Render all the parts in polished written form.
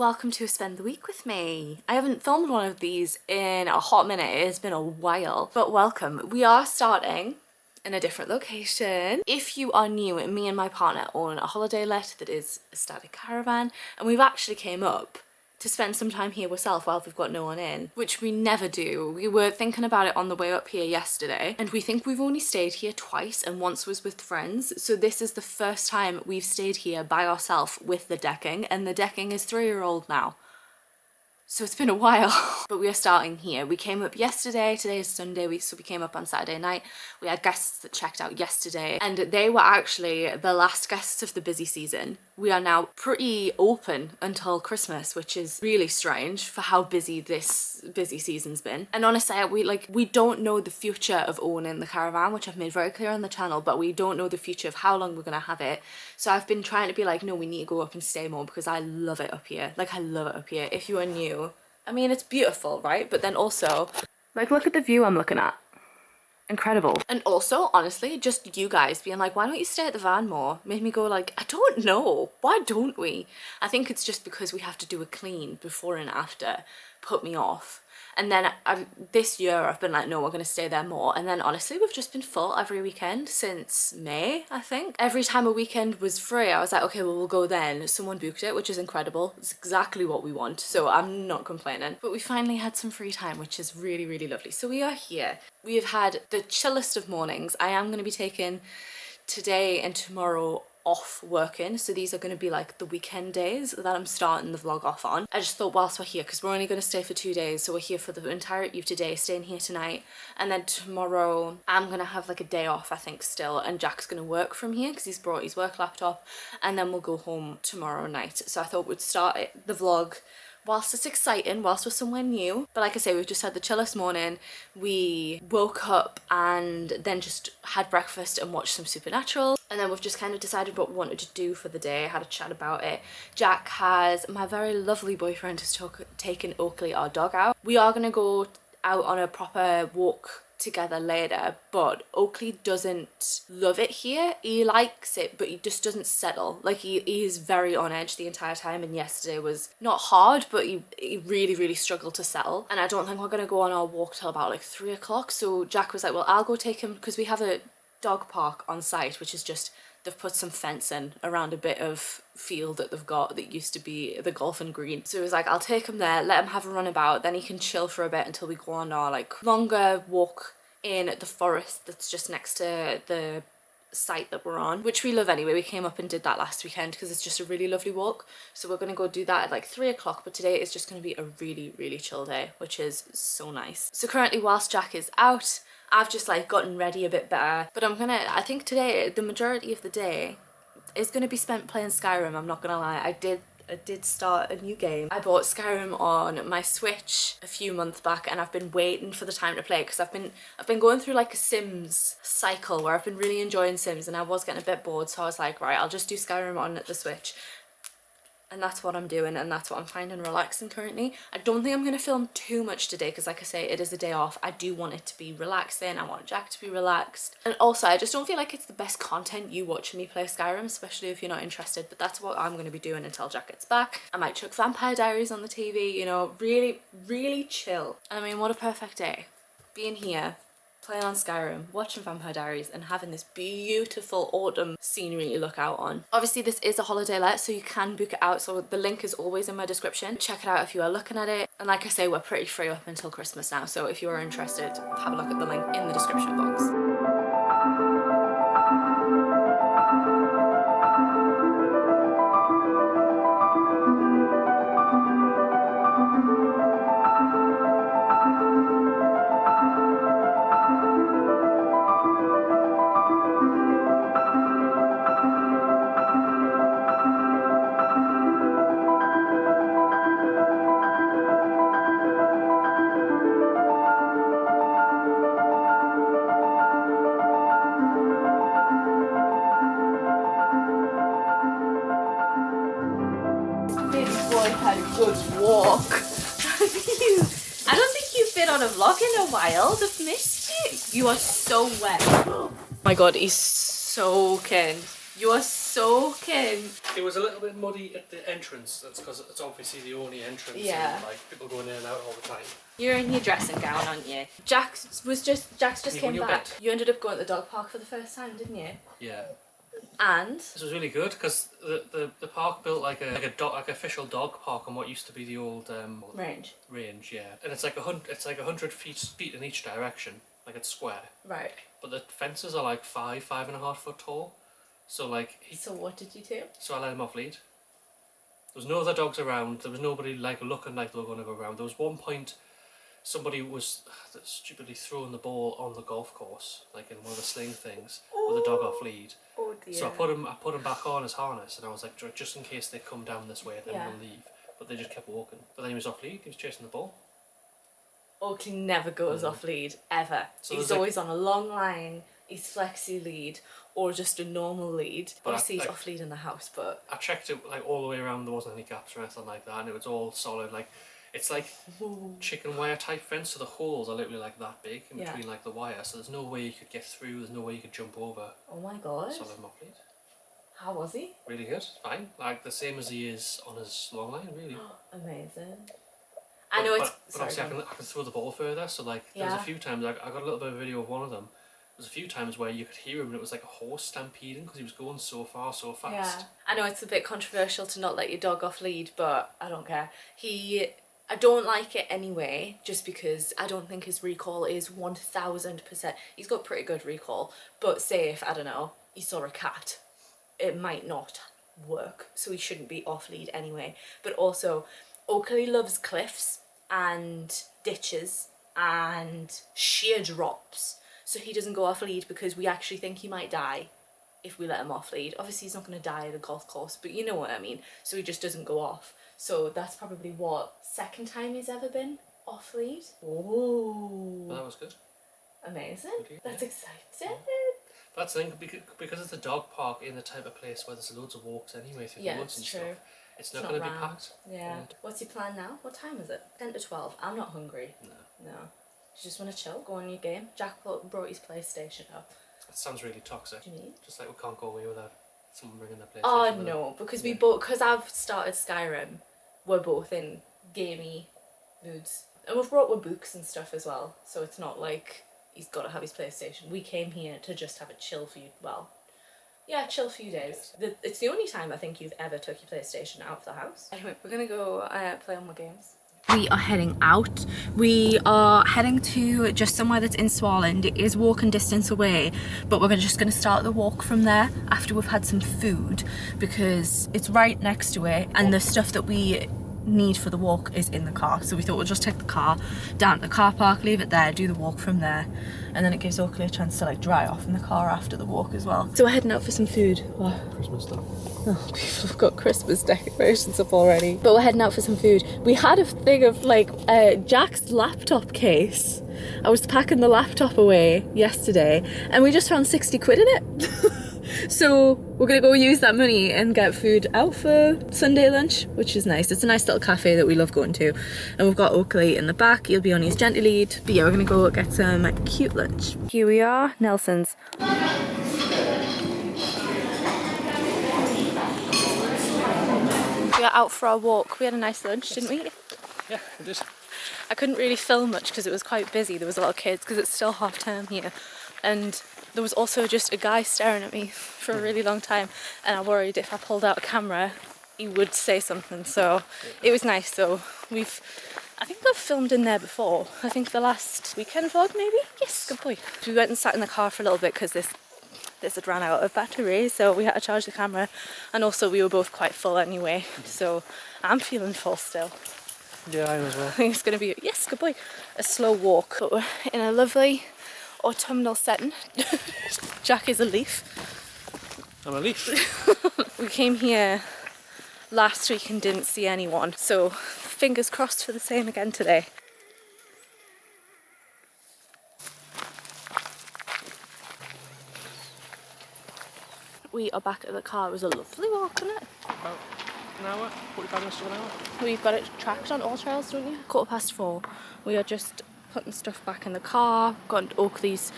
Welcome to Spend the Week with me. I haven't filmed one of these in a hot minute, it's been a while, but welcome. We are starting in a different location. If you are new, me and my partner own a holiday let that is a static caravan, and we've actually came up to spend some time here ourselves while we've got no one in, which we never do. We were thinking about it on the way up here yesterday, and we think we've only stayed here twice, and once was with friends. So this is the first time we've stayed here by ourselves with the decking, and the decking is 3-year-old now. So it's been a while, but we are starting here. We came up yesterday, today is Sunday, so we came up on Saturday night. We had guests that checked out yesterday, and they were actually the last guests of the busy season. We are now pretty open until Christmas, which is really strange for how busy this busy season's been. And honestly, we don't know the future of owning the caravan, which I've made very clear on the channel, but we don't know the future of how long we're gonna have it. So I've been trying to be like, no, we need to go up and stay more because I love it up here. Like, I love it up here. If you are new, I mean, it's beautiful, right? But then also, like, look at the view I'm looking at. Incredible. And also, honestly, just you guys being like, why don't you stay at the van more? Made me go like, I don't know. Why don't we? I think it's just because we have to do a clean before and after. Put me off. And then this year I've been like, no, we're going to stay there more. And then honestly, we've just been full every weekend since May, I think. Every time a weekend was free, I was like, okay, well, we'll go then. Someone booked it, which is incredible. It's exactly what we want. So I'm not complaining. But we finally had some free time, which is really, really lovely. So we are here. We have had the chillest of mornings. I am going to be taking today and tomorrow off working, so these are going to be like the weekend days that I'm starting the vlog off on. I just thought whilst we're here, because we're only going to stay for 2 days, so we're here for the entirety of today, staying here tonight, and then tomorrow I'm going to have like a day off, I think, still, and Jack's going to work from here because he's brought his work laptop, and then we'll go home tomorrow night. So I thought we'd start the vlog whilst it's exciting, whilst we're somewhere new. But like I say, we've just had the chillest morning. We woke up and then just had breakfast and watched some Supernatural, and then we've just kind of decided what we wanted to do for the day, had a chat about it. Jack has, my very lovely boyfriend has taken Oakley, our dog, out. We are going to go out on a proper walk together later, but Oakley doesn't love it here. He likes it, but he just doesn't settle. Like, he is very on edge the entire time, and yesterday was not hard, but he really struggled to settle. And I don't think we're gonna go on our walk till about like 3 o'clock. So Jack was like, well, I'll go take him, because we have a dog park on site, which is just, they've put some fencing around a bit of field that they've got that used to be the golf and green. So he was like, I'll take him there, let him have a run about, then he can chill for a bit until we go on our like longer walk in the forest that's just next to the site that we're on, which we love anyway. We came up and did that last weekend because it's just a really lovely walk. So we're going to go do that at like 3 o'clock, but today is just going to be a really chill day, which is so nice. So currently, whilst Jack is out, I've just like gotten ready a bit better, but I think today the majority of the day is going to be spent playing Skyrim. I'm not gonna lie, I did start a new game. I bought Skyrim on my Switch a few months back, and I've been waiting for the time to play because I've been going through like a Sims cycle where I've been really enjoying Sims, and I was getting a bit bored, so I was like, right, I'll just do Skyrim on the Switch. And that's what I'm doing, and that's what I'm finding relaxing currently. I don't think I'm going to film too much today because, like I say, it is a day off. I do want it to be relaxing. I want Jack to be relaxed. And also, I just don't feel like it's the best content you watching me play Skyrim, especially if you're not interested. But that's what I'm going to be doing until Jack gets back. I might chuck Vampire Diaries on the TV, you know, really chill. I mean, what a perfect day. Being here, playing on Skyrim, watching Vampire Diaries, and having this beautiful autumn scenery to look out on. Obviously, this is a holiday let, so you can book it out, so the link is always in my description. Check it out if you are looking at it. And like I say, we're pretty free up until Christmas now, so if you are interested, have a look at the link in the description box. Had a good walk. I don't think you've been on a vlog in a while. I've missed you. You are so wet. Oh my god, he's soaking. You are soaking. It was a little bit muddy at the entrance. That's because it's obviously the only entrance. Yeah. And, like, people going in and out all the time. You're in your dressing gown, aren't you? Jax just came back. You ended up going to the dog park for the first time, didn't you? Yeah. And this was really good because the park built like a official dog park on what used to be the old range. Yeah. And it's like 100 feet in each direction, like it's square. Right. But the fences are like 5.5 foot tall. So like. So what did you do? So I let him off lead. There was no other dogs around. There was nobody like looking like they were going to go around. There was one point. Somebody was stupidly throwing the ball on the golf course, like in one of the sling things, with the dog off lead. Oh dear. So I put him back on his harness, and I was like, just in case they come down this way, then we'll leave. But they just kept walking. But then he was off lead. He was chasing the ball. Oakley never goes off lead ever. So he's always on a long line. He's flexi lead or just a normal lead. But obviously he's off lead in the house, but I checked it like all the way around. There wasn't any gaps or anything like that, and it was all solid. Like. It's like chicken wire type fence, so the holes are literally like that big in between like the wire, so there's no way you could get through, there's no way you could jump over. Oh my god. So I let him off lead. How was he? Really good, fine. Like the same as he is on his long line, really. Amazing. I know it's... But obviously I can throw the ball further, so like there's a few times, I got a little bit of a video of one of them. There's a few times where you could hear him and it was like a horse stampeding because he was going so far, so fast. Yeah. I know it's a bit controversial to not let your dog off lead, but I don't care. I don't like it anyway, just because I don't think his recall is 1000%. He's got pretty good recall, but say if, I don't know, he saw a cat, it might not work, so he shouldn't be off lead anyway. But also, Oakley loves cliffs and ditches and sheer drops, so he doesn't go off lead because we actually think he might die if we let him off lead. Obviously he's not going to die at a golf course, but you know what I mean, so he just doesn't go off. So that's probably second time he's ever been off lead. Oh, well, that was good. Amazing. That's exciting. That's the thing, because it's a dog park in the type of place where there's loads of walks anyway through the woods and stuff. It's not going to be packed. Yeah. What's your plan now? What time is it? 10 to 12. I'm not hungry. No. You just want to chill, go on your game. Jack brought his PlayStation up. That sounds really toxic. What do you mean? Just like we can't go away without someone bringing their PlayStation. Oh no, because because I've started Skyrim, we're both in gamey moods. And we've brought our books and stuff as well, so it's not like he's got to have his PlayStation. We came here to just have a chill few days. It's the only time I think you've ever took your PlayStation out of the house. Anyway, we're gonna go play on my games. We are heading out. We are heading to just somewhere that's in Swarland. It is walking distance away, but we're just going to start the walk from there after we've had some food, because it's right next to it and the stuff that we need for the walk is in the car. So we thought we'll just take the car down to the car park, leave it there, do the walk from there, and then it gives Oakley a chance to like dry off in the car after the walk as well. So we're heading out for some food. Wow. Christmas stuff. Oh, people have got Christmas decorations up already. But we're heading out for some food. We had a thing of like Jack's laptop case. I was packing the laptop away yesterday and we just found 60 quid in it. So we're gonna go use that money and get food out for Sunday lunch, which is nice. It's a nice little cafe that we love going to. And we've got Oakley in the back, he'll be on his gentle lead. But yeah, we're gonna go get some cute lunch. Here we are, Nelson's. We are out for our walk. We had a nice lunch, didn't we? Yeah, we did. I couldn't really film much because it was quite busy. There was a lot of kids because it's still half term here. And there was also just a guy staring at me for a really long time, and I worried if I pulled out a camera he would say something, so it was nice. So I think I've filmed in there before. I think the last weekend vlog maybe? Yes, good boy. We went and sat in the car for a little bit because this had ran out of battery, so we had to charge the camera, and also we were both quite full anyway, so I'm feeling full still. Yeah, I am as well. I think it's going to be, yes, good boy, a slow walk. But we're in a lovely autumnal setting. Jack is a leaf. I'm a leaf. We came here last week and didn't see anyone, so fingers crossed for the same again today. We are back at the car. It was a lovely walk, wasn't it? About an hour, 45 minutes to an hour. We've got it tracked on all trails, don't you? 4:15. We are just putting stuff back in the car. Got Oakley's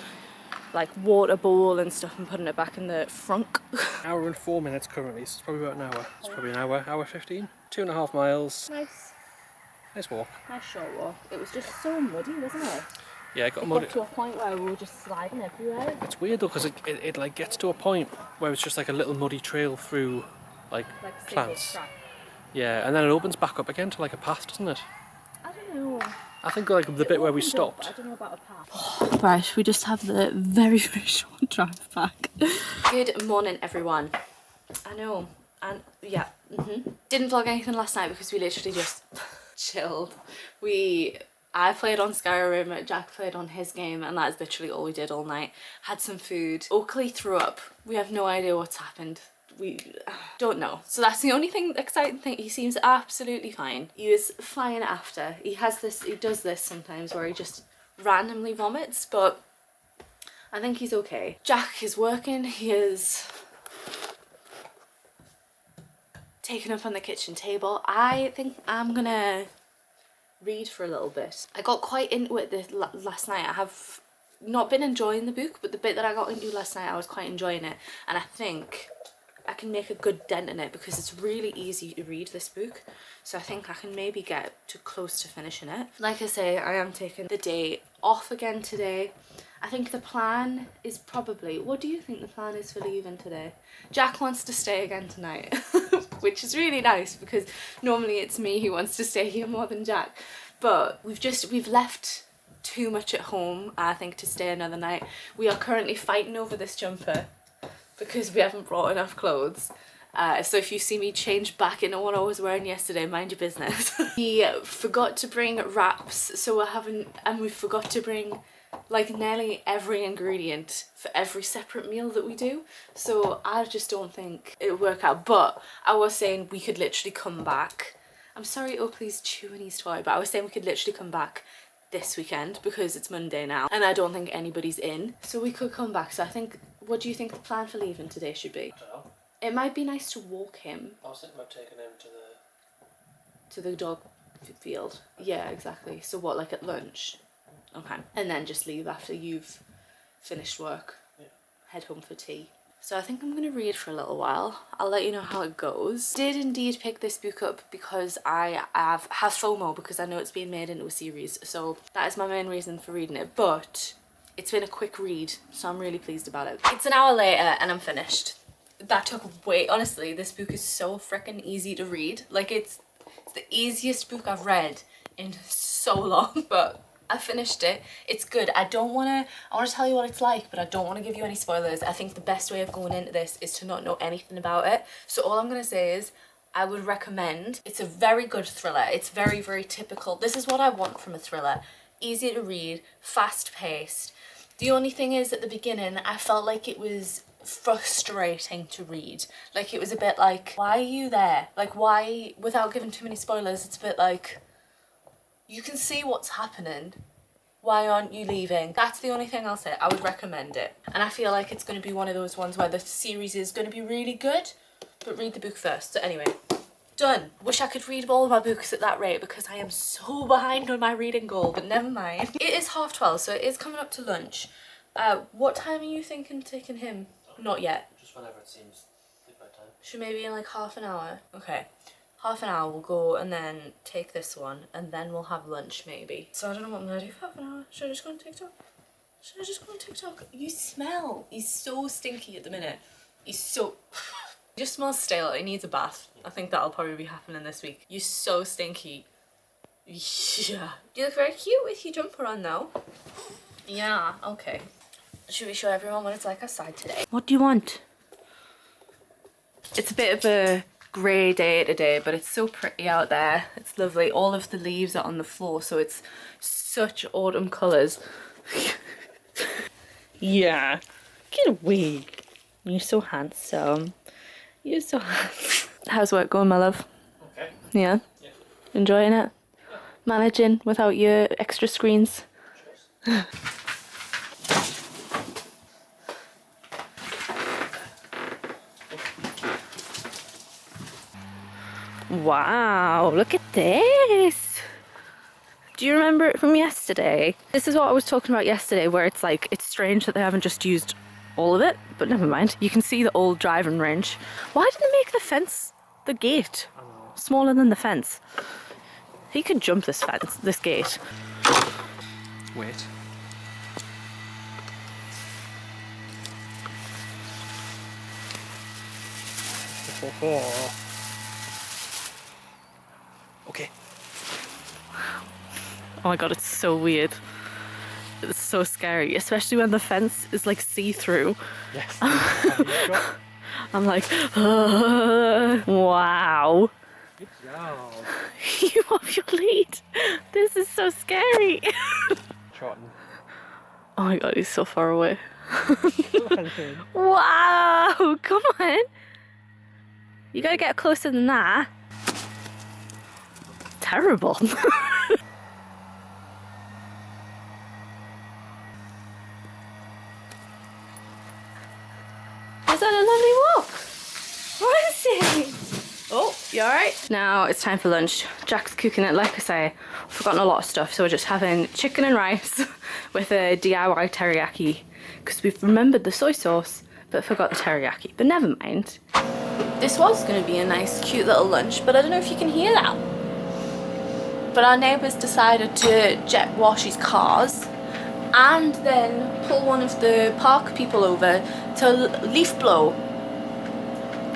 like water bowl and stuff and putting it back in the frunk. Hour and 4 minutes currently, so it's probably about an hour. It's probably an hour 15. 2.5 miles. Nice. Nice walk. Nice short walk. It was just so muddy, wasn't it? Yeah, it got It muddy. got to a point where we were just sliding everywhere. It's weird though, because it like gets to a point where it's just like a little muddy trail through like Like plants. track. Yeah, and then it opens back up again to like a path, doesn't it? I don't know. I think like the bit where we Opened up, stopped. but I don't know about a path. Right, we just have the very, very short drive back. Good morning, everyone. I know, and yeah, didn't vlog anything last night because we literally just chilled. I played on Skyrim, Jack played on his game, and that is literally all we did all night. Had some food. Oakley threw up. We have no idea what's happened. We don't know. So that's the only exciting thing. He seems absolutely fine. He was fine after. He does this sometimes where he just randomly vomits, but I think he's okay. Jack is working. He is taken up on the kitchen table. I think I'm gonna read for a little bit. I got quite into it last night. I have not been enjoying the book, but the bit that I got into last night I was quite enjoying it, and I think I can make a good dent in it because it's really easy to read, this book. So I think I can maybe get too close to finishing it. Like I say, I am taking the day off again today. I think the plan is probably, what do you think the plan is for leaving today? Jack wants to stay again tonight, which is really nice because normally it's me who wants to stay here more than Jack. But we've left too much at home, I think, to stay another night. We are currently fighting over this jumper because we haven't brought enough clothes. So if you see me change back into what I was wearing yesterday, mind your business. We forgot to bring wraps, so we forgot to bring like nearly every ingredient for every separate meal that we do. So I just don't think it'll work out. But I was saying we could literally come back. I'm sorry Oakley's chewing his toy, but I was saying we could literally come back this weekend because it's Monday now and I don't think anybody's in. So we could come back. So I think, what do you think the plan for leaving today should be? I don't know. It might be nice to walk him. I was thinking about taking him to the dog field. Yeah, exactly. So what, like at lunch? Okay. And then just leave after you've finished work. Yeah. Head home for tea. So I think I'm going to read for a little while. I'll let you know how it goes. Did indeed pick this book up because I have FOMO because I know it's being made into a series. So that is my main reason for reading it. But it's been a quick read, so I'm really pleased about it. It's an hour later and I'm finished. That took way, honestly, this book is so freaking easy to read. Like it's the easiest book I've read in so long, but I finished it. It's good. I want to tell you what it's like, but I don't want to give you any spoilers. I think the best way of going into this is to not know anything about it. So all I'm going to say is I would recommend. It's a very good thriller. It's very, very typical. This is what I want from a thriller. Easy to read, fast paced. The only thing is at the beginning, I felt like it was frustrating to read. Like it was a bit like, why are you there? Like why, without giving too many spoilers, it's a bit like, you can see what's happening. Why aren't you leaving? That's the only thing I'll say. I would recommend it. And I feel like it's going to be one of those ones where the series is going to be really good, but read the book first. So anyway, done. Wish I could read all of my books at that rate because I am so behind on my reading goal, but never mind. It is 12:30, so it is coming up to lunch. What time are you thinking taking him? Not yet. Just whenever it seems like my time. Should maybe in like half an hour? Okay. Half an hour we'll go and then take this one and then we'll have lunch maybe. So I don't know what I'm gonna do for half an hour. Should I just go on TikTok? Should I just go on TikTok? You smell. He's so stinky at the minute. He's so... He just smells stale. He needs a bath. I think that'll probably be happening this week. You're so stinky. Yeah. You look very cute with your jumper on though. Yeah, okay. Should we show everyone what it's like outside today? What do you want? It's a bit of a grey day today, but it's so pretty out there. It's lovely. All of the leaves are on the floor, so it's such autumn colours. Yeah. Get away. You're so handsome. You're so handsome. How's work going, my love? Okay. Yeah? Yeah. Enjoying it? Yeah. Managing without your extra screens? Cheers. Wow, look at this. Do you remember it from yesterday? This is what I was talking about yesterday, where it's like, it's strange that they haven't just used all of it, but never mind. You can see the old driving range. Why did they make the fence, the gate, smaller than the fence? He could jump this fence, this gate. Wait. Okay. Oh my god, it's so weird. It's so scary, especially when the fence is like see-through. Yes. I'm like, wow. Good job. You off your lead. This is so scary. Trotting. Oh my god, he's so far away. Wow, come on. You gotta get closer than that. Terrible. Is that a lovely walk? What is it? Oh, you alright? Now it's time for lunch. Jack's cooking it. Like I say, I've forgotten a lot of stuff, so we're just having chicken and rice with a DIY teriyaki because we've remembered the soy sauce but forgot the teriyaki. But never mind. This was going to be a nice, cute little lunch, but I don't know if you can hear that. But our neighbours decided to jet wash his cars and then pull one of the park people over to leaf blow.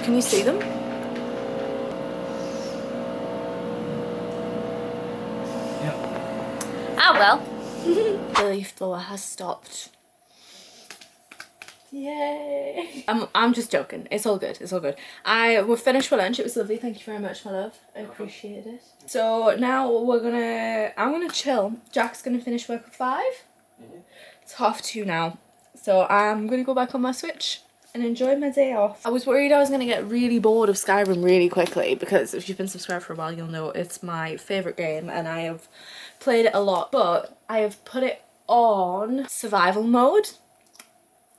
Can you see them? Yeah. Ah well. The leaf blower has stopped. Yay! I'm just joking. It's all good. It's all good. We're finished for lunch. It was lovely. Thank you very much, my love. I appreciate it. So now I'm gonna chill. Jack's gonna finish work at 5. It's 2:30 now. So I'm gonna go back on my Switch and enjoy my day off. I was worried I was gonna get really bored of Skyrim really quickly because if you've been subscribed for a while, you'll know it's my favourite game and I have played it a lot. But I have put it on survival mode.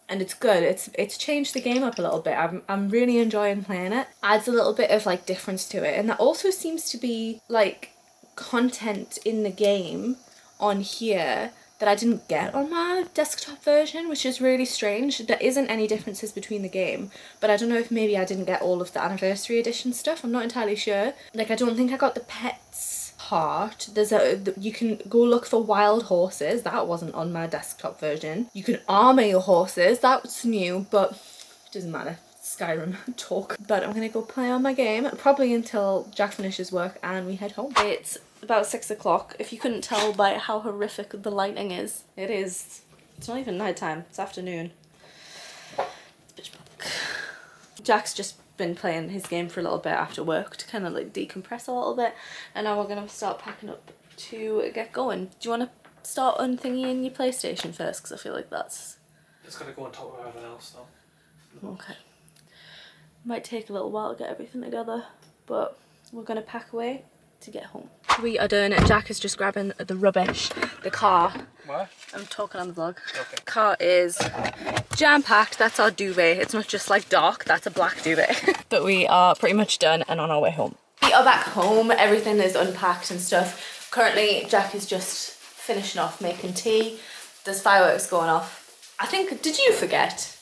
And it's good. It's changed the game up a little bit. I'm really enjoying playing it. Adds a little bit of like difference to it, and that also seems to be like content in the game on here that I didn't get on my desktop version, which is really strange. There isn't any differences between the game, but I don't know if maybe I didn't get all of the anniversary edition stuff. I'm not entirely sure. Like I don't think I got the pets part. You can go look for wild horses. That wasn't on my desktop version. You can armor your horses. That's new, but it doesn't matter. Skyrim talk. But I'm gonna go play on my game probably until Jack finishes work and we head home. It's about 6 o'clock. If you couldn't tell by how horrific the lighting is, it is. It's not even nighttime. It's afternoon. Jack's just been playing his game for a little bit after work to kind of like decompress a little bit, and now we're gonna start packing up to get going. Do you want to start unthingying your PlayStation first, because I feel like that's... It's gonna go on top of everything else though. Okay. Might take a little while to get everything together, but we're gonna pack away to get home. We are done. Jack is just grabbing the rubbish. The car. What? I'm talking on the vlog. Okay. Car is jam-packed. That's our duvet. It's not just like dark, that's a black duvet. But we are pretty much done and on our way home. We are back home. Everything is unpacked and stuff. Currently, Jack is just finishing off making tea. There's fireworks going off. I think, did you forget?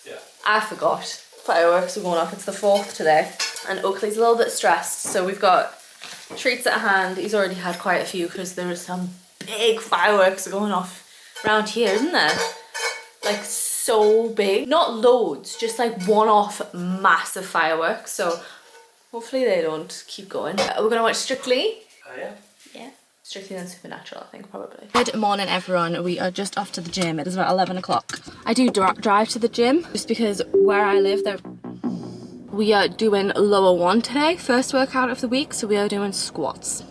Yeah. I forgot. Fireworks are going off. It's the 4th today. And Oakley's a little bit stressed, so we've got treats at hand. He's already had quite a few because there are some big fireworks going off around here, isn't there? Like so big. Not loads, just like one-off massive fireworks. So hopefully they don't keep going. We're gonna watch Strictly. Oh yeah? Yeah. Strictly and Supernatural, I think, probably. Good morning, everyone. We are just off to the gym. It is about 11 o'clock. I do drive to the gym just because where I live, we are doing lower one today, first workout of the week, so we are doing squats.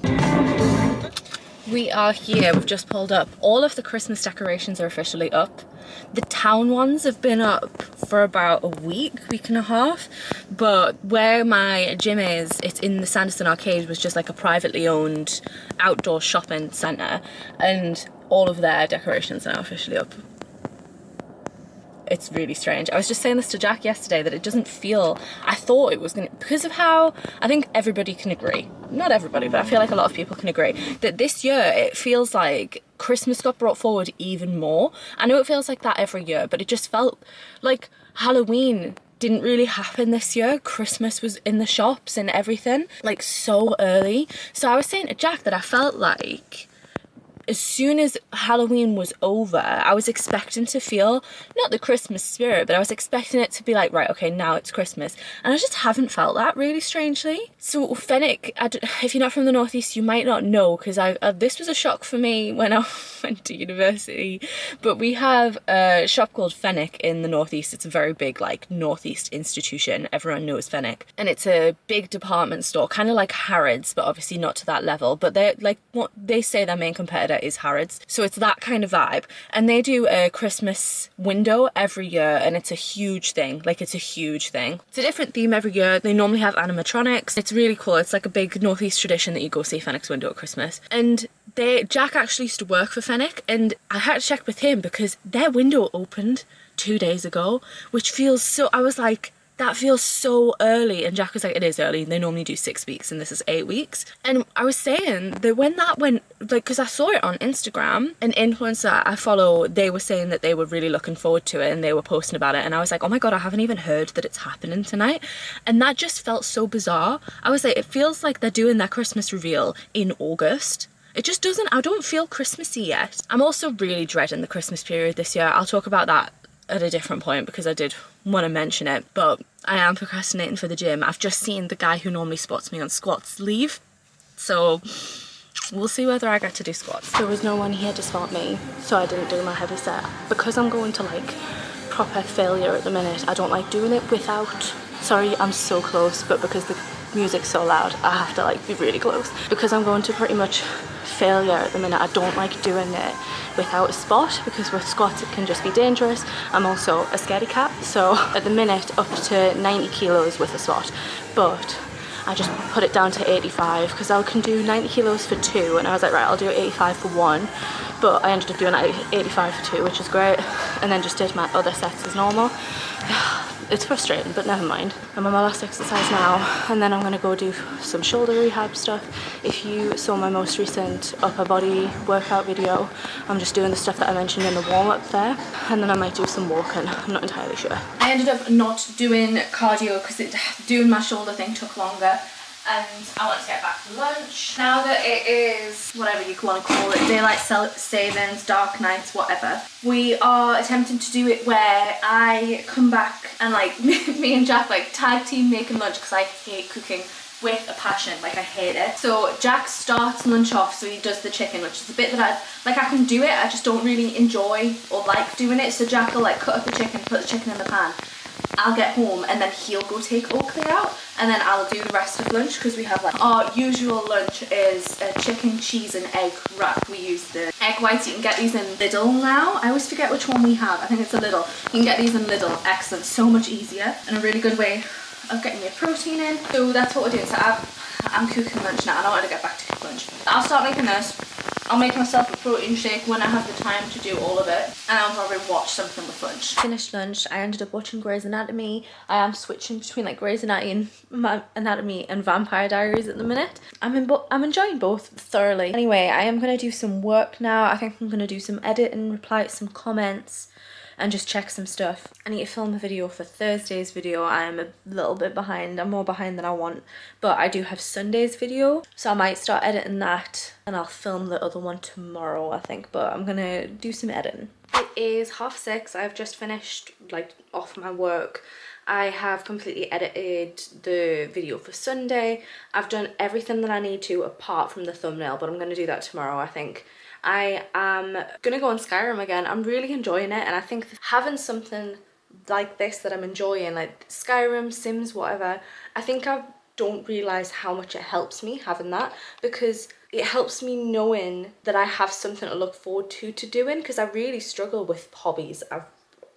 We are here, we've just pulled up. All of the Christmas decorations are officially up. The town ones have been up for about a week and a half, but where my gym is, it's in the Sanderson Arcade, was just like a privately owned outdoor shopping centre, and all of their decorations are now officially up. It's really strange. I was just saying this to Jack yesterday, that it doesn't feel, I thought it was gonna, because of how, I think everybody can agree, not everybody, but I feel like a lot of people can agree, that this year it feels like Christmas got brought forward even more. I know it feels like that every year, but it just felt like Halloween didn't really happen this year. Christmas was in the shops and everything, like so early. So I was saying to Jack that I felt like as soon as Halloween was over, I was expecting to feel, not the Christmas spirit, but I was expecting it to be like, right, okay, now it's Christmas. And I just haven't felt that, really strangely. So Fenwick, if you're not from the Northeast, you might not know, because this was a shock for me when I went to university. But we have a shop called Fenwick in the Northeast. It's a very big, like, Northeast institution. Everyone knows Fenwick. And it's a big department store, kind of like Harrods, but obviously not to that level. But they're like, what they say their main competitor is Harrods, so it's that kind of vibe. And they do a Christmas window every year, and it's a huge thing. Like, it's a huge thing. It's a different theme every year. They normally have animatronics. It's really cool. It's like a big Northeast tradition that you go see Fenwick's window at Christmas. And Jack actually used to work for Fenwick, and I had to check with him because their window opened 2 days ago, which feels so, I was like, that feels so early. And Jack was like, it is early. They normally do 6 weeks and this is 8 weeks. And I was saying that when that went, like, because I saw it on Instagram, an influencer I follow, they were saying that they were really looking forward to it and they were posting about it. And I was like, oh my God, I haven't even heard that it's happening tonight. And that just felt so bizarre. I was like, it feels like they're doing their Christmas reveal in August. It just doesn't, I don't feel Christmassy yet. I'm also really dreading the Christmas period this year. I'll talk about that at a different point because I did want to mention it, but I am procrastinating for the gym. I've just seen the guy who normally spots me on squats leave, so we'll see whether I get to do squats. There was no one here to spot me, so I didn't do my heavy set. Because I'm going to like proper failure at the minute, I don't like doing it without, sorry, I'm so close, but because the music's so loud, I have to like be really close. Because I'm going to pretty much failure at the minute, I don't like doing it without a spot, because with squats it can just be dangerous. I'm also a scaredy cat, so at the minute up to 90 kilos with a spot, but I just put it down to 85 because I can do 90 kilos for 2, and I was like, right, I'll do 85 for 1, but I ended up doing 85 for 2, which is great, and then just did my other sets as normal. It's frustrating, but never mind. I'm on my last exercise now, and then I'm gonna go do some shoulder rehab stuff. If you saw my most recent upper body workout video, I'm just doing the stuff that I mentioned in the warm-up there, and then I might do some walking. I'm not entirely sure. I ended up not doing cardio because doing my shoulder thing took longer, and I want to get back to lunch. Now that it is, whatever you want to call it, daylight savings, dark nights, whatever, we are attempting to do it where I come back and like me and Jack like tag team making lunch, because I hate cooking with a passion, like I hate it. So Jack starts lunch off, so he does the chicken, which is the bit that I can do it, I just don't really enjoy or like doing it. So Jack will like cut up the chicken, put the chicken in the pan, I'll get home, and then he'll go take Oakley out, and then I'll do the rest of lunch, because we have like, our usual lunch is a chicken, cheese and egg wrap. We use the egg whites. You can get these in Lidl now. I always forget which one we have. I think it's a Lidl. You can get these in Lidl. Excellent. So much easier and a really good way of getting your protein in. So that's what we're doing. So I'm cooking lunch now. I don't want to get back to cook lunch. I'll start making this. I'll make myself a protein shake when I have the time to do all of it, and I'll probably watch something with lunch. Finished lunch, I ended up watching Grey's Anatomy. I am switching between like Grey's Anatomy and Vampire Diaries at the minute. I'm enjoying both thoroughly. Anyway, I am going to do some work now. I think I'm going to do some editing, reply to some comments, and just check some stuff. I need to film a video for Thursday's video. I am a little bit behind. I'm more behind than I want, but I do have Sunday's video, so I might start editing that, and I'll film the other one tomorrow, I think, but I'm gonna do some editing. It is 6:30. I've just finished like off my work. I have completely edited the video for Sunday. I've done everything that I need to apart from the thumbnail, but I'm gonna do that tomorrow, I think. I am gonna go on Skyrim again. I'm really enjoying it, and I think having something like this that I'm enjoying, like Skyrim, Sims, whatever, I think I don't realise how much it helps me having that, because it helps me knowing that I have something to look forward to doing, because I really struggle with hobbies.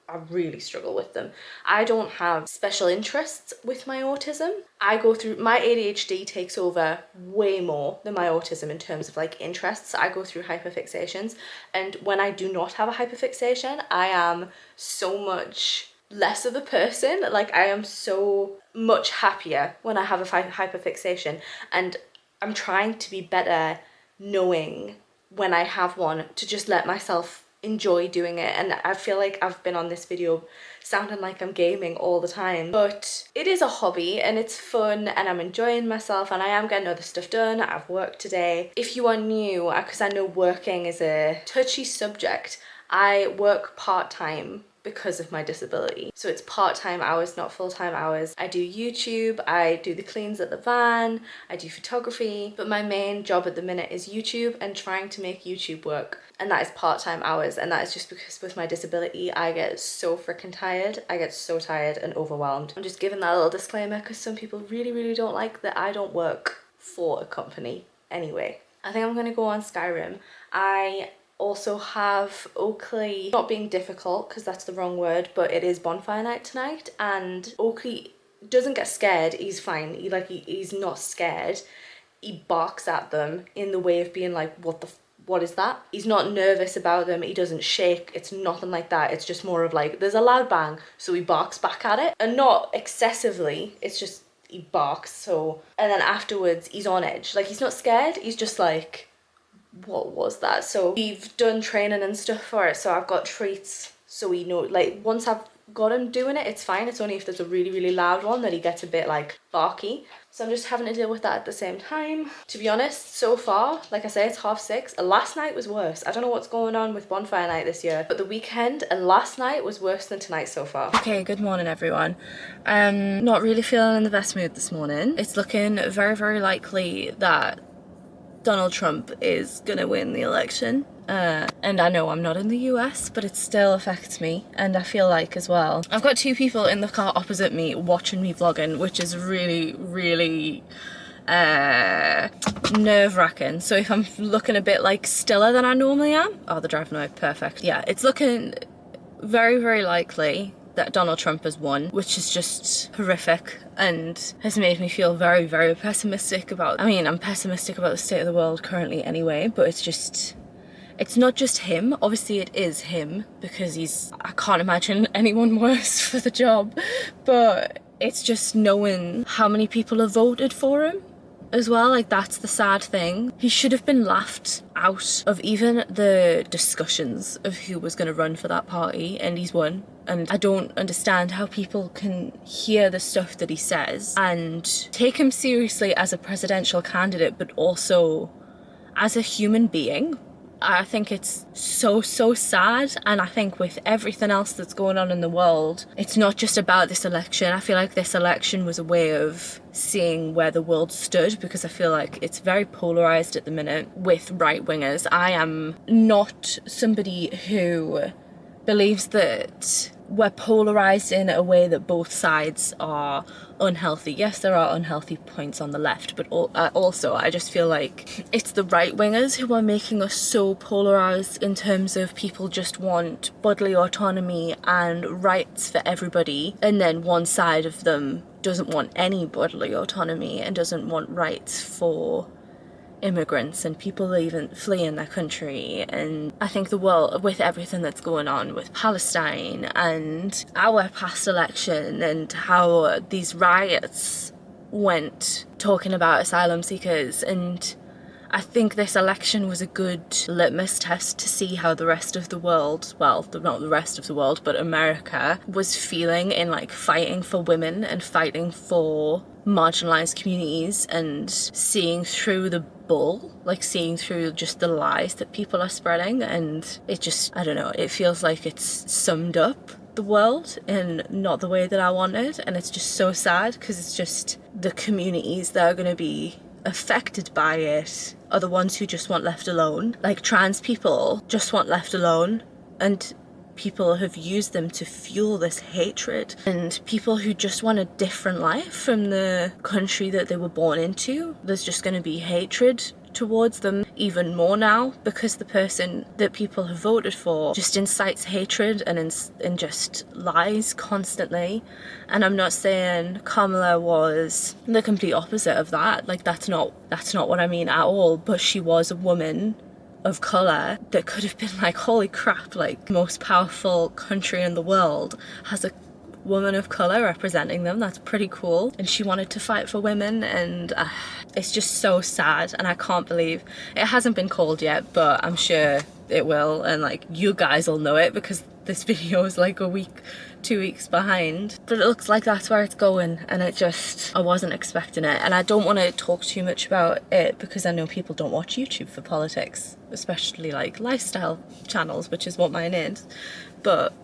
I really struggle with them. I don't have special interests with my autism. I go through, my ADHD takes over way more than my autism in terms of like interests. I go through hyperfixations, and when I do not have a hyperfixation, I am so much less of a person. Like I am so much happier when I have a hyperfixation, and I'm trying to be better knowing when I have one to just let myself enjoy doing it. And I feel like I've been on this video sounding like I'm gaming all the time, but it is a hobby and it's fun and I'm enjoying myself and I am getting other stuff done. I've worked today. If you are new, because I know working is a touchy subject, I work part-time because of my disability. So it's part-time hours, not full-time hours. I do YouTube, I do the cleans at the van, I do photography, but my main job at the minute is YouTube and trying to make YouTube work. And that is part-time hours, and that is just because with my disability, I get so freaking tired. I get so tired and overwhelmed. I'm just giving that little disclaimer because some people really, really don't like that I don't work for a company. Anyway, I think I'm gonna go on Skyrim. I also have Oakley, not being difficult because that's the wrong word, but it is bonfire night tonight, and Oakley doesn't get scared. He's fine. He's not scared. He barks at them in the way of being like, what is that? He's not nervous about them. He doesn't shake. It's nothing like that. It's just more of like, there's a loud bang, so he barks back at it, and not excessively. It's just he barks. So, and then afterwards he's on edge. Like he's not scared. He's just like, what was that? So we've done training and stuff for it, so I've got treats so we know, like once I've got him doing it, it's fine. It's only if there's a really, really loud one that he gets a bit like barky. So I'm just having to deal with that at the same time. To be honest, so far, like I say, it's 6:30. Last night was worse. I don't know what's going on with bonfire night this year, but the weekend and last night was worse than tonight so far. Okay, good morning everyone. Not really feeling in the best mood this morning. It's looking very, very likely that Donald Trump is gonna win the election. And I know I'm not in the US, but it still affects me, and I feel like as well. I've got two people in the car opposite me watching me vlogging, which is really, really nerve-wracking. So if I'm looking a bit like stiller than I normally am, oh, they're driving away, perfect. Yeah, it's looking very, very likely that Donald Trump has won, which is just horrific and has made me feel very, very pessimistic about, I mean, I'm pessimistic about the state of the world currently anyway, but it's just, it's not just him. Obviously it is him because I can't imagine anyone worse for the job, but it's just knowing how many people have voted for him as well. Like that's the sad thing. He should have been laughed out of even the discussions of who was going to run for that party, and he's won. And I don't understand how people can hear the stuff that he says and take him seriously as a presidential candidate, but also as a human being. I think it's so, so sad, and I think with everything else that's going on in the world, it's not just about this election. I feel like this election was a way of seeing where the world stood, because I feel like it's very polarised at the minute with right-wingers. I am not somebody who believes that we're polarised in a way that both sides are unhealthy. Yes, there are unhealthy points on the left, but also I just feel like it's the right-wingers who are making us so polarised in terms of people just want bodily autonomy and rights for everybody, and then one side of them doesn't want any bodily autonomy and doesn't want rights for immigrants and people even fleeing their country. And I think the world, with everything that's going on with Palestine and our past election and how these riots went, talking about asylum seekers, and I think this election was a good litmus test to see how the rest of the world, well, not the rest of the world, but America, was feeling in like fighting for women and fighting for marginalised communities, and seeing through the bull, like seeing through just the lies that people are spreading. And it just, I don't know, it feels like it's summed up the world in not the way that I wanted, and it's just so sad because it's just the communities that are going to be affected by it are the ones who just want left alone. Like trans people just want left alone, and people have used them to fuel this hatred. And people who just want a different life from the country that they were born into, there's just going to be hatred towards them even more now, because the person that people have voted for just incites hatred and just lies constantly. And I'm not saying Kamala was the complete opposite of that. Like, that's not what I mean at all. But she was a woman of colour that could have been like, holy crap, like, the most powerful country in the world has a woman of colour representing them. That's pretty cool. And she wanted to fight for women, and it's just so sad. And I can't believe it hasn't been called yet, but I'm sure it will, and like, you guys will know it because this video is like a week, 2 weeks behind. But it looks like that's where it's going, and I wasn't expecting it. And I don't want to talk too much about it because I know people don't watch YouTube for politics, especially like lifestyle channels, which is what mine is. But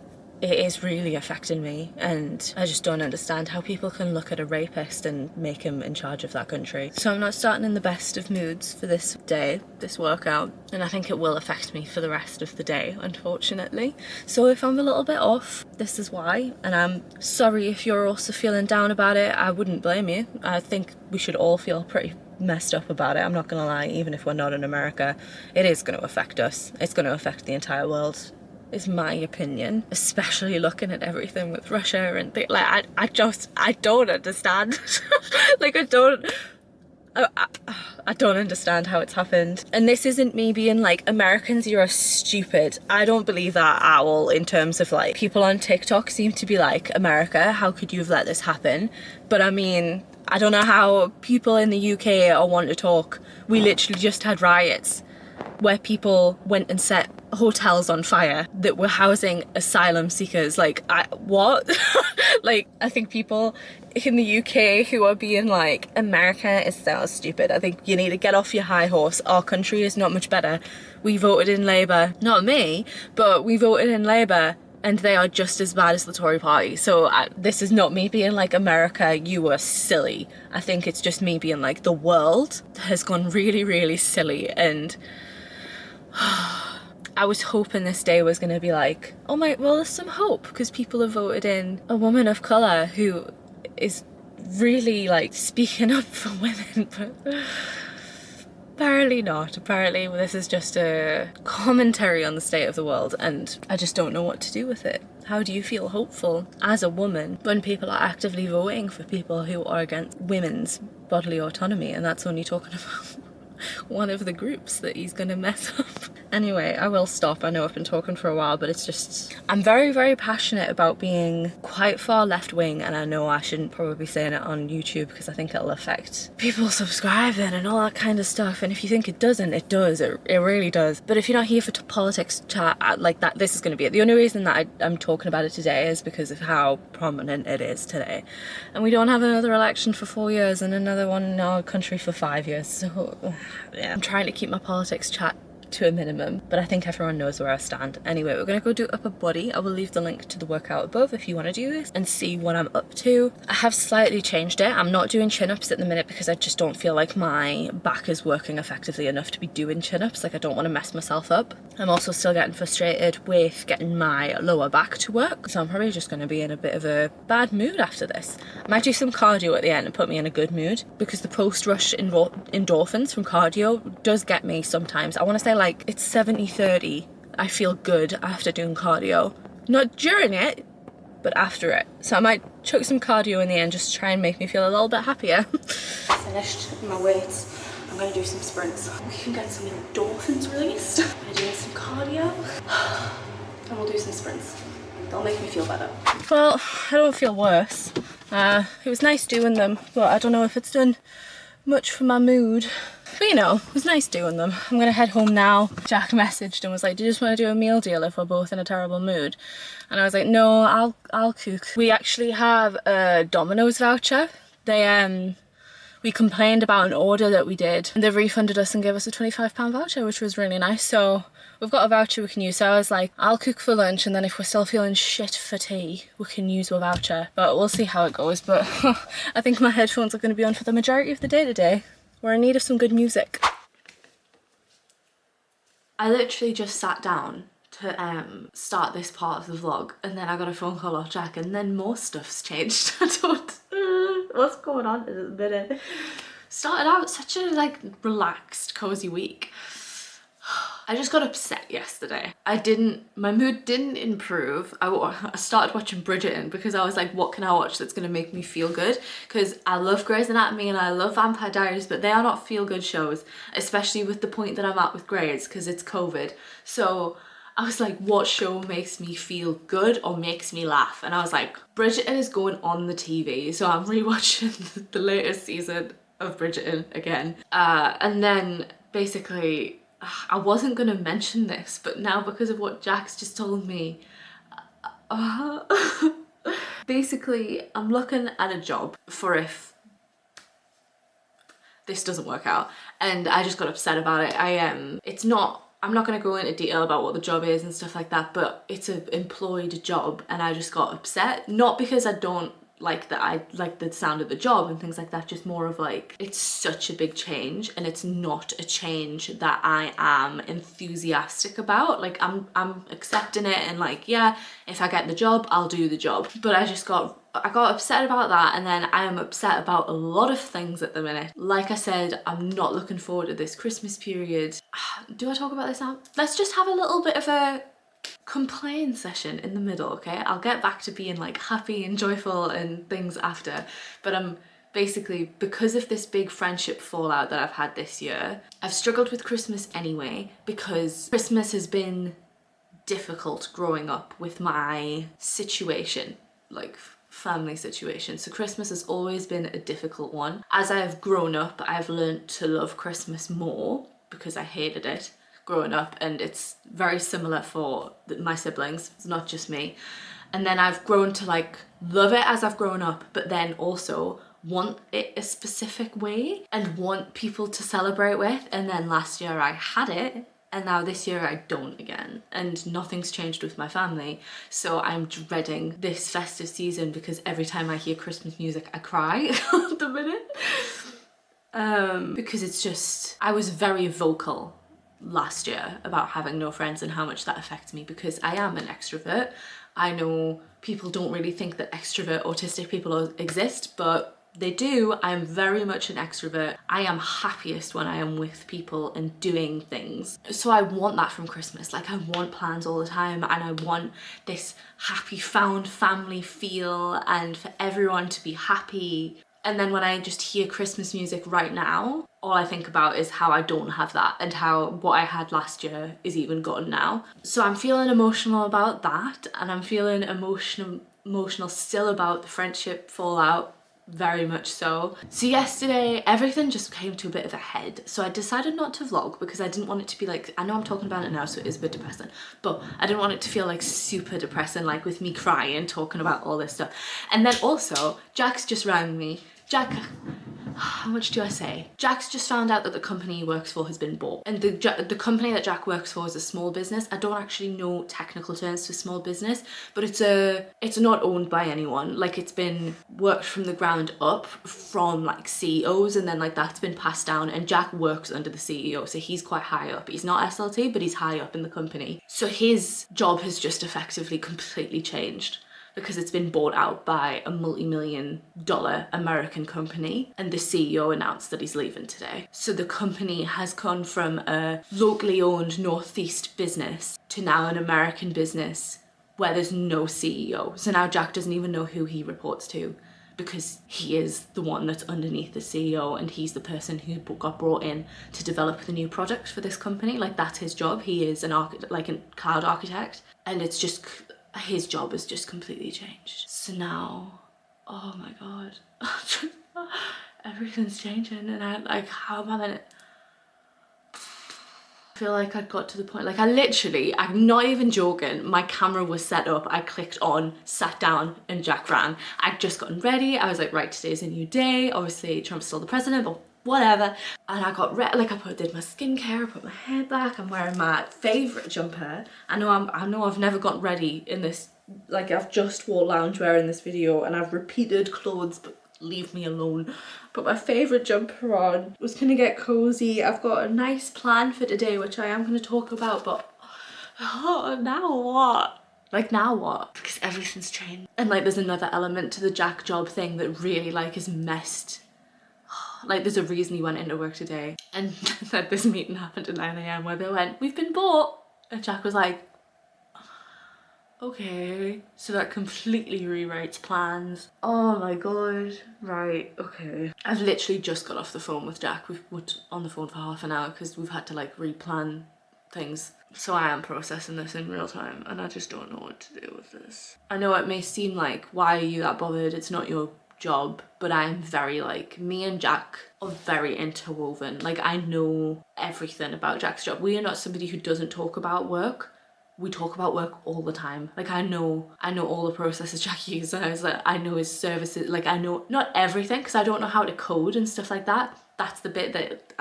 it is really affecting me, and I just don't understand how people can look at a rapist and make him in charge of that country. So I'm not starting in the best of moods for this day, this workout, and I think it will affect me for the rest of the day, unfortunately. So if I'm a little bit off, this is why, and I'm sorry if you're also feeling down about it. I wouldn't blame you. I think we should all feel pretty messed up about it. I'm not gonna lie, even if we're not in America, it is going to affect us. It's going to affect the entire world, is my opinion, especially looking at everything with Russia and like, I don't understand. Like, I don't understand how it's happened. And this isn't me being like, Americans, you're stupid. I don't believe that at all, in terms of like, people on TikTok seem to be like, America, how could you have let this happen? But I mean, I don't know how people in the UK are wanting to talk. We literally just had riots where people went and set hotels on fire that were housing asylum seekers. Like, what? Like, I think people in the UK who are being like, America is so stupid. I think you need to get off your high horse. Our country is not much better. We voted in Labour. Not me, but we voted in Labour, and they are just as bad as the Tory party. So this is not me being like, America, you are silly. I think it's just me being like, the world has gone really, really silly. And I was hoping this day was going to be like, oh my, well, there's some hope, because people have voted in a woman of colour who is really like speaking up for women, but apparently not. Apparently this is just a commentary on the state of the world, and I just don't know what to do with it. How do you feel hopeful as a woman when people are actively voting for people who are against women's bodily autonomy? And that's only talking about one of the groups that he's gonna mess up. Anyway, I will stop. I know I've been talking for a while, but it's just, I'm very, very passionate about being quite far left-wing, and I know I shouldn't probably be saying it on YouTube because I think it'll affect people subscribing and all that kind of stuff. And if you think it doesn't, it does. It really does. But if you're not here for politics chat like that, this is going to be it. The only reason that I'm talking about it today is because of how prominent it is today. And we don't have another election for 4 years and another one in our country for 5 years. So yeah, I'm trying to keep my politics chat to a minimum, but I think everyone knows where I stand. Anyway, we're gonna go do upper body. I will leave the link to the workout above if you want to do this and see what I'm up to. I have slightly changed it. I'm not doing chin-ups at the minute because I just don't feel like my back is working effectively enough to be doing chin-ups. Like, I don't want to mess myself up. I'm also still getting frustrated with getting my lower back to work, so I'm probably just going to be in a bit of a bad mood after this. I might do some cardio at the end and put me in a good mood, because the post-rush endorphins from cardio does get me sometimes. I want to say like it's 70-30. I feel good after doing cardio. Not during it, but after it. So I might chuck some cardio in the end just to try and make me feel a little bit happier. Finished my weights. I'm going to do some sprints. We can get some endorphins released. I'm going to do some cardio. And we'll do some sprints. They'll make me feel better. Well, I don't feel worse. It was nice doing them, but I don't know if it's done much for my mood. But you know, it was nice doing them. I'm gonna head home now. Jack messaged and was like, do you just want to do a meal deal if we're both in a terrible mood? And I was like, no, I'll cook. We actually have a Domino's voucher. We complained about an order that we did, and they've refunded us and gave us a £25 voucher, which was really nice. So we've got a voucher we can use. So I was like, I'll cook for lunch, and then if we're still feeling shit for tea, we can use a voucher. But we'll see how it goes. But I think my headphones are going to be on for the majority of the day today. We're in need of some good music. I literally just sat down to start this part of the vlog, and then I got a phone call off Jack, and then more stuff's changed. I don't what's going on in a minute. Started out such a like relaxed, cozy week. I just got upset yesterday. My mood didn't improve. I started watching Bridgerton because I was like, what can I watch that's gonna make me feel good? Because I love Grey's Anatomy and I love Vampire Diaries, but they are not feel good shows, especially with the point that I'm at with Grey's because it's COVID. So I was like, what show makes me feel good or makes me laugh? And I was like, Bridgerton is going on the TV. So I'm rewatching the latest season of Bridgerton again. And then basically, I wasn't going to mention this, but now because of what Jack's just told me, basically I'm looking at a job for if this doesn't work out, and I just got upset about it. I'm not going to go into detail about what the job is and stuff like that, but it's an employed job and I just got upset. Not because I don't like that I like the sound of the job and things like that, just more of like, it's such a big change and it's not a change that I am enthusiastic about. Like I'm accepting it and like, yeah, if I get the job, I'll do the job. But I got upset about that, and then I am upset about a lot of things at the minute. Like I said, I'm not looking forward to this Christmas period. Do I talk about this now? Let's just have a little bit of a complain session in the middle, okay? I'll get back to being like happy and joyful and things after, but I'm basically, because of this big friendship fallout that I've had this year, I've struggled with Christmas anyway because Christmas has been difficult growing up with my situation, like family situation. So Christmas has always been a difficult one. As I've grown up, I've learned to love Christmas more because I hated it growing up, and it's very similar for my siblings, it's not just me. And then I've grown to like love it as I've grown up, but then also want it a specific way and want people to celebrate with. And then last year I had it, and now this year I don't again, and nothing's changed with my family. So I'm dreading this festive season because every time I hear Christmas music I cry at the minute. Because it's just, I was very vocal last year about having no friends and how much that affects me because I am an extrovert. I know people don't really think that extrovert autistic people exist, but they do. I'm very much an extrovert. I am happiest when I am with people and doing things. So I want that from Christmas. Like I want plans all the time, and I want this happy found family feel and for everyone to be happy. And then when I just hear Christmas music right now, all I think about is how I don't have that and how what I had last year is even gone now. So I'm feeling emotional about that, and I'm feeling emotional still about the friendship fallout, very much so. So yesterday everything just came to a bit of a head, so I decided not to vlog because I didn't want it to be like, I know I'm talking about it now so it is a bit depressing, but I didn't want it to feel like super depressing, like with me crying talking about all this stuff. And then also Jack's just rang me. Jack, how much do I say? Jack's just found out that the company he works for has been bought, and the company that Jack works for is a small business. I don't actually know technical terms for small business, but it's not owned by anyone. Like it's been worked from the ground up from like CEOs, and then like that's been passed down, and Jack works under the CEO, so he's quite high up. He's not SLT, but he's high up in the company. So his job has just effectively completely changed because it's been bought out by a multi-million-dollar American company, and the CEO announced that he's leaving today. So the company has gone from a locally owned Northeast business to now an American business where there's no CEO. So now Jack doesn't even know who he reports to because he is the one that's underneath the CEO, and he's the person who got brought in to develop the new product for this company. Like that's his job. He is a cloud architect, and it's just, his job has just completely changed. So now, oh my god, everything's changing, and I like, how am I gonna, I feel like I got to the point, like I'm not even joking, my camera was set up, I clicked on, sat down, and Jack rang. I'd just gotten ready, I was like, right, today's a new day, obviously Trump's still the president, but whatever. And I got ready, like did my skincare, I put my hair back, I'm wearing my favourite jumper. I know I've never got ready in this, like I've just wore loungewear in this video and I've repeated clothes, but leave me alone. Put my favourite jumper on, was gonna get cozy. I've got a nice plan for today, which I am gonna talk about, but now what? Like now what? Because everything's changed. And like there's another element to the Jack job thing that really like is messed like there's a reason he went into work today, and that this meeting happened at 9 AM where they went, we've been bought, and Jack was like, okay, so that completely rewrites plans. Oh my god, right, okay. I've literally just got off the phone with Jack. We've been on the phone for half an hour because we've had to like replan things. So I am processing this in real time and I just don't know what to do with this. I know it may seem like, why are you that bothered? It's not your job, but I'm very like, me and Jack are very interwoven. Like I know everything about Jack's job. We are not somebody who doesn't talk about work. We talk about work all the time. Like I know all the processes Jack uses. Like, I know his services. Like I know not everything because I don't know how to code and stuff like that. That's the bit that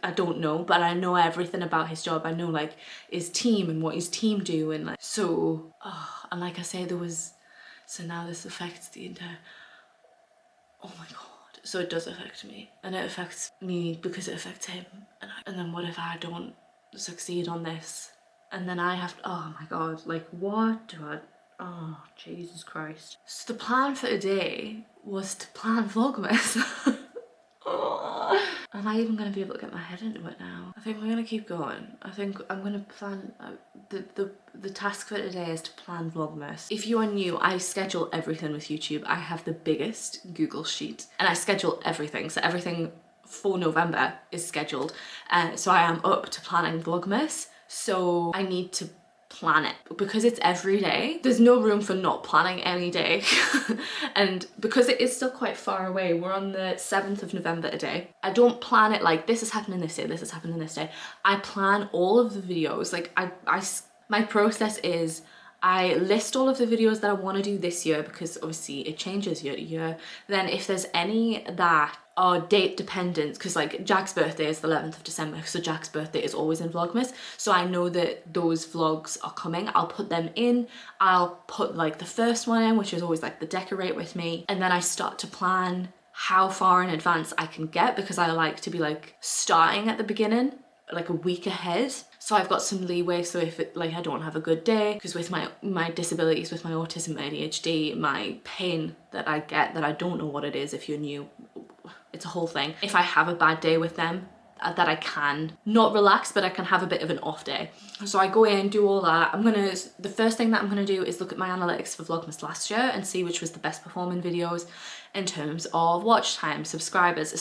I don't know, but I know everything about his job. I know like his team and what his team do, and like so. And like I say, so now this affects the entire. Oh my god! So it does affect me, and it affects me because it affects him. And then what if I don't succeed on this? And then I have to, oh my god, like what do I, oh Jesus Christ. So the plan for today was to plan Vlogmas. Am I even going to be able to get my head into it now? I think we're going to keep going. I think I'm going to plan, the task for today is to plan Vlogmas. If you are new, I schedule everything with YouTube. I have the biggest Google sheet and I schedule everything. So everything for November is scheduled. So I am up to planning Vlogmas. So I need to plan it because it's every day. There's no room for not planning any day. And because it is still quite far away, we're on the 7th of November today. I don't plan it like this is happening this day, this is happening this day. I plan all of the videos. Like my process is I list all of the videos that I want to do this year because obviously it changes year to year. Then if there's any that are date dependent, because like Jack's birthday is the 11th of December, so Jack's birthday is always in Vlogmas, so I know that those vlogs are coming. I'll put them in. I'll put like the first one in, which is always like the decorate with me, and then I start to plan how far in advance I can get because I like to be like starting at the beginning, like a week ahead. So I've got some leeway, so if it, like I don't have a good day, because with my disabilities, with my autism, my ADHD, my pain that I get that I don't know what it is, if you're new, it's a whole thing. If I have a bad day with them, that I can not relax, but I can have a bit of an off day. So I go in, do all that. The first thing that I'm gonna do is look at my analytics for Vlogmas last year and see which was the best performing videos in terms of watch time, subscribers.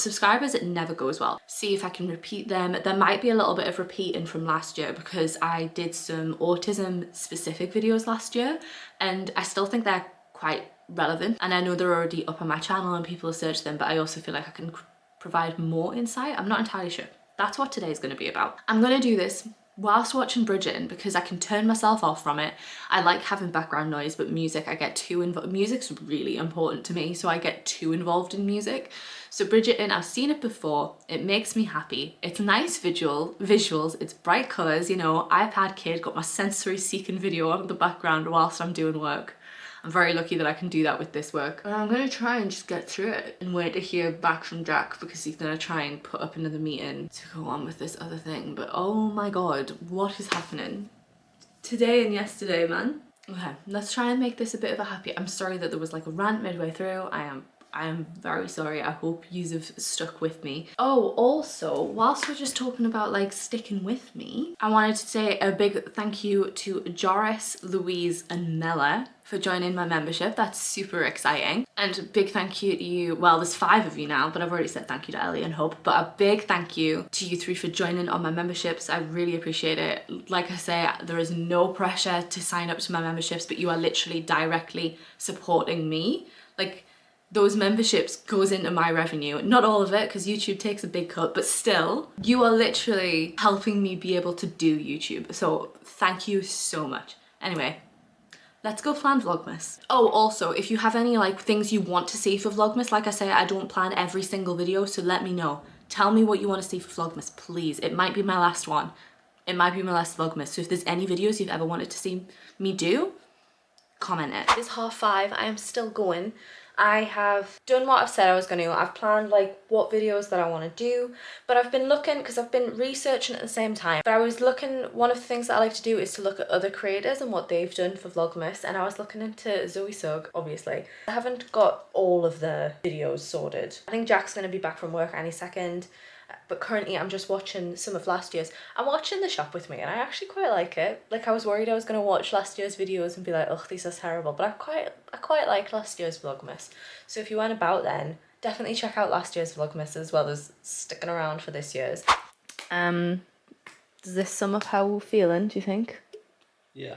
It never goes well. See if I can repeat them. There might be a little bit of repeating from last year because I did some autism specific videos last year and I still think they're quite relevant, and I know they're already up on my channel and people have searched them, but I also feel like I can provide more insight. I'm not entirely sure. That's what today's going to be about. I'm going to do this whilst watching Bridgerton because I can turn myself off from it. I like having background noise, but music, I get too involved. Music's really important to me, so I get too involved in music. So Bridgerton, I've seen it before. It makes me happy. It's nice visuals. It's bright colours, you know, iPad kid, got my sensory seeking video on in the background whilst I'm doing work. I'm very lucky that I can do that with this work. And I'm gonna try and just get through it and wait to hear back from Jack because he's gonna try and put up another meeting to go on with this other thing. But oh my god, what is happening today and yesterday, man? Okay, let's try and make this a bit of a happy. I'm sorry that there was like a rant midway through. I am very sorry. I hope you have stuck with me. Oh, also, whilst we're just talking about like sticking with me, I wanted to say a big thank you to Joris, Louise and Mella for joining my membership. That's super exciting. And a big thank you to you, well, there's 5 of you now, but I've already said thank you to Ellie and Hope, but a big thank you to you 3 for joining on my memberships. I really appreciate it. Like I say, there is no pressure to sign up to my memberships, but you are literally directly supporting me. Like, those memberships goes into my revenue. Not all of it, because YouTube takes a big cut, but still, you are literally helping me be able to do YouTube. So thank you so much. Anyway, let's go plan Vlogmas. Oh, also, if you have any like things you want to see for Vlogmas, like I say, I don't plan every single video, so let me know. Tell me what you want to see for Vlogmas, please. It might be my last one. It might be my last Vlogmas. So if there's any videos you've ever wanted to see me do, comment it. It's 5:30, I am still going. I have done what I've said I was going to. I've planned like what videos that I want to do, but I've been looking, because I've been researching at the same time, but I was looking, one of the things that I like to do is to look at other creators and what they've done for Vlogmas, and I was looking into Zoe Sugg, obviously. I haven't got all of the videos sorted. I think Jack's going to be back from work any second, but currently I'm just watching some of last year's. I'm watching The Shop with Me and I actually quite like it. Like, I was worried I was going to watch last year's videos and be like, ugh, these are terrible, but I quite like last year's Vlogmas. So if you weren't about then, definitely check out last year's Vlogmas as well as sticking around for this year's. Does this sum up how we're feeling, do you think? Yeah.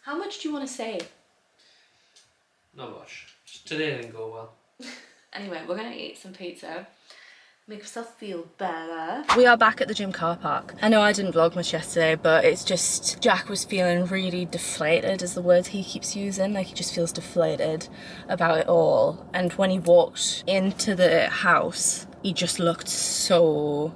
How much do you want to say? Not much. Just today didn't go well. Anyway, we're gonna eat some pizza. Make yourself feel better. We are back at the gym car park. I know I didn't vlog much yesterday, but it's just, Jack was feeling really deflated is the word he keeps using. Like, he just feels deflated about it all. And when he walked into the house, he just looked so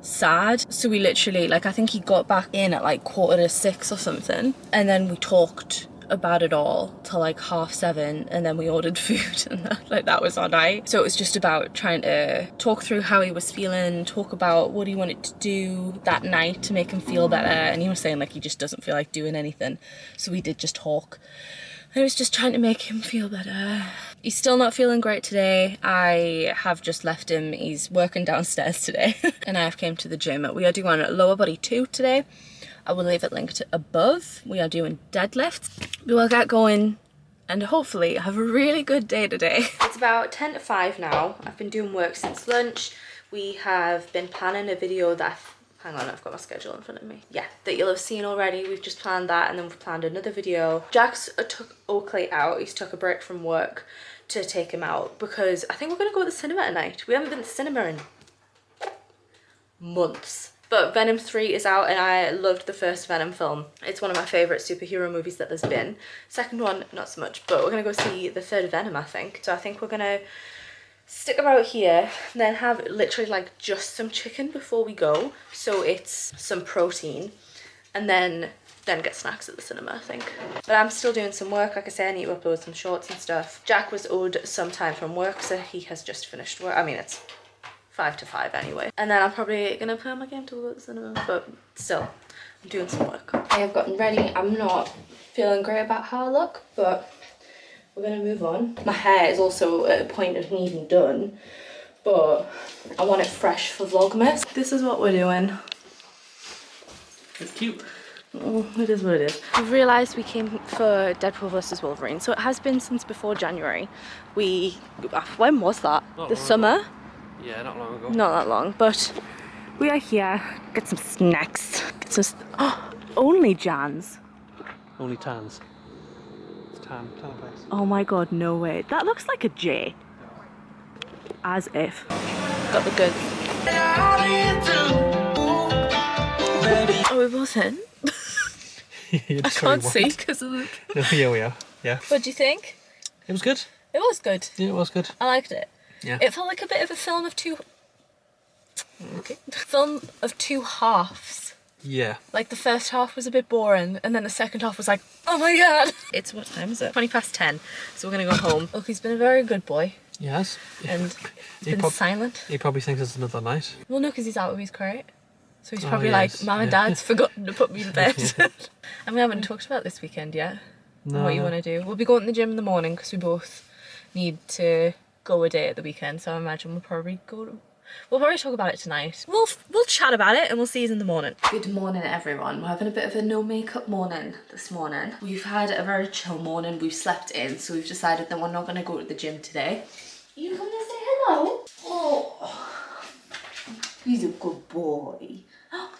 sad. So we literally, like, I think he got back in at like 6:15 or something. And then we talked about it all till like 7:30, and then we ordered food, and that was our night. So it was just about trying to talk through how he was feeling, talk about what he wanted to do that night to make him feel better. And he was saying like he just doesn't feel like doing anything, so we did just talk. I was just trying to make him feel better. He's still not feeling great today. I have just left him. He's working downstairs today and I have came to the gym. We are doing lower body 2 today. I will leave it linked above. We are doing deadlifts. We will get going and hopefully have a really good day today. It's about 10 to 5 now. I've been doing work since lunch. We have been planning a video that, hang on, I've got my schedule in front of me. Yeah, that you'll have seen already. We've just planned that, and then we've planned another video. Jack's took Oakley out. He's took a break from work to take him out because I think we're gonna go to the cinema tonight. We haven't been to the cinema in months. But Venom 3 is out and I loved the first Venom film. It's one of my favourite superhero movies that there's been. Second one, not so much, but we're gonna go see the third Venom, I think. So I think we're gonna stick about here, then have literally like just some chicken before we go. So it's some protein, and then get snacks at the cinema, I think. But I'm still doing some work. Like I say, I need to upload some shorts and stuff. Jack was owed some time from work, so he has just finished work. I mean, it's 5 to 5 anyway. And then I'm probably gonna play on my game to go to the cinema, but still, I'm doing some work. I have gotten ready. I'm not feeling great about how I look, but we're gonna move on. My hair is also at a point of needing done, but I want it fresh for Vlogmas. This is what we're doing. It's cute. Oh, it is what it is. We've realised we came for Deadpool vs Wolverine, so it has been since before January. When was that? The summer? Yeah, not long ago. Not that long, but we are here. Get some snacks. Get some only Jans. Only tans. It's tan place. Oh my god, no way. That looks like a J. As if. Got the goods. Oh, we both in? I can't see because of the... No, here we are. Yeah. What do you think? It was good. It was good. Yeah, it was good. I liked it. Yeah. It felt like a bit of a film of two... Okay. Film of two halves. Yeah. Like the first half was a bit boring and then the second half was like, oh my god. It's, what time is it? 10:20. So we're gonna go home. Look, he's been a very good boy. Yes. And he's been silent. He probably thinks it's another night. Well, no, because he's out of his crate. So he's probably like, Mum and Dad's forgotten to put me to bed. And we haven't talked about this weekend yet. No. What you want to do. We'll be going to the gym in the morning because we both need to go a day at the weekend. So I imagine we'll probably talk about it tonight. We'll chat about it and we'll see you in the morning. Good morning, everyone. We're having a bit of a no makeup morning this morning. We've had a very chill morning. We've slept in, so we've decided that we're not going to go to the gym today. You come to say hello? Oh, he's a good boy.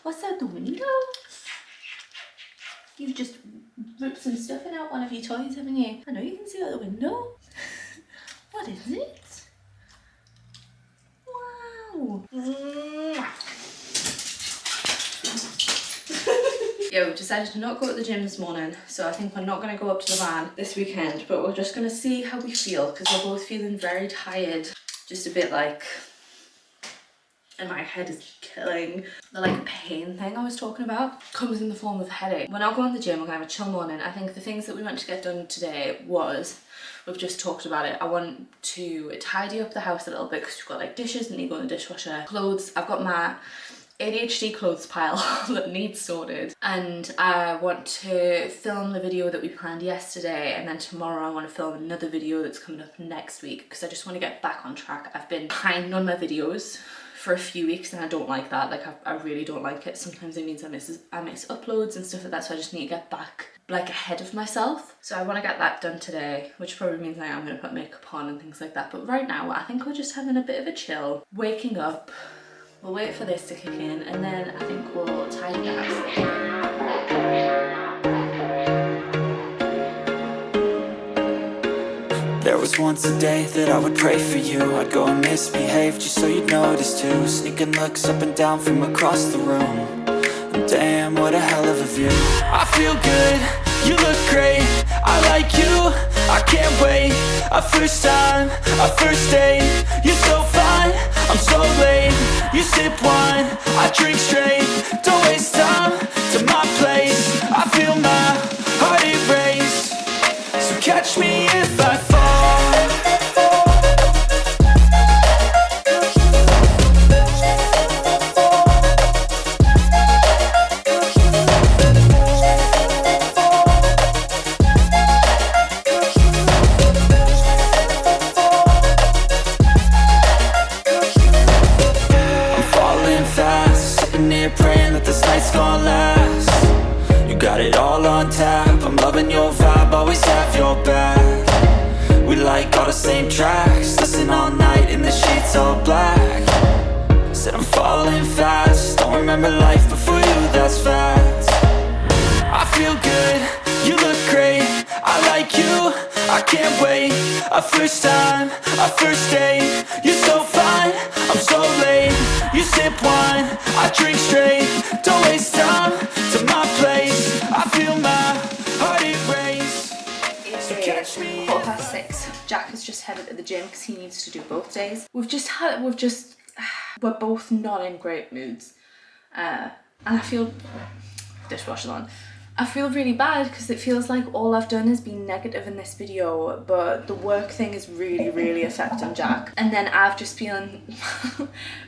What's out the window? You've just ripped some stuffing out one of your toys, haven't you? I know you can see out the window. What is it? Wow. Yeah, we've decided to not go to the gym this morning, so I think we're not going to go up to the van this weekend, but we're just going to see how we feel because we're both feeling very tired. Just a bit like and my head is killing. The like pain thing I was talking about comes in the form of headache. When I go in the gym, we're gonna have a chill morning. I think the things that we went to get done today was, we've just talked about it, I want to tidy up the house a little bit because we've got like dishes that need to go in the dishwasher, clothes, I've got my ADHD clothes pile that needs sorted, and I want to film the video that we planned yesterday, and then tomorrow I want to film another video that's coming up next week because I just want to get back on track. I've been behind on my videos for a few weeks and I don't like that. Like I really don't like it. Sometimes it means I miss uploads and stuff like that, so I just need to get back like ahead of myself. So I want to get that done today, which probably means I am going to put makeup on and things like that. But right now I think we're just having a bit of a chill, waking up. We'll wait for this to kick in and then I think we'll tidy the house up. There was once a day that I would pray for you. I'd go and misbehave just so you'd notice too. Sneaking looks up and down from across the room. And damn, what a hell of a view. I feel good, you look great, I like you, I can't wait. A first time, a first date, you're so fine, I'm so late. You sip wine, I drink straight. Don't waste time to my place. I feel my heart erase. So catch me if I fall. Praying that this night's gonna last. You got it all on tap, I'm loving your vibe, always have your back. We like all the same tracks, listen all night in the sheets all black. Said I'm falling fast, don't remember life before you, that's fact. I feel good, you look great, I like you, I can't wait. A first time, a first date, you're so fine, I'm so late. You sip wine, I drink straight. Don't waste time to my place. I feel my heart erase. It's 6:15. Jack has just headed to the gym because he needs to do both days. We're both not in great moods. And I feel, dishwasher's on. I feel really bad because it feels like all I've done is been negative in this video, but the work thing is really affecting Jack. And then I've just feeling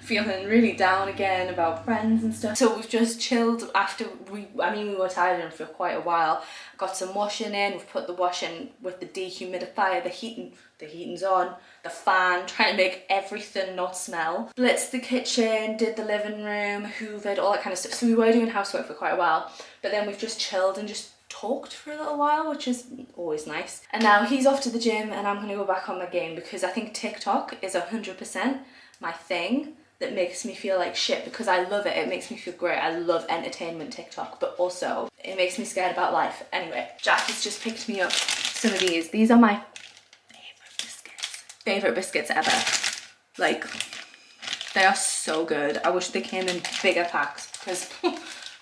really down again about friends and stuff. So we've just chilled after we were tidying for quite a while. Got some washing in, we've put the washing with the dehumidifier, the heating's on, the fan, trying to make everything not smell. Blitzed the kitchen, did the living room, hoovered, all that kind of stuff. So we were doing housework for quite a while, but then we've just chilled and just talked for a little while, which is always nice. And now he's off to the gym and I'm gonna go back on my game because I think TikTok is 100% my thing that makes me feel like shit because I love it. It makes me feel great. I love entertainment TikTok, but also it makes me scared about life. Anyway, Jack has just picked me up some of these. These are my favorite biscuits ever. Like, they are so good. I wish they came in bigger packs because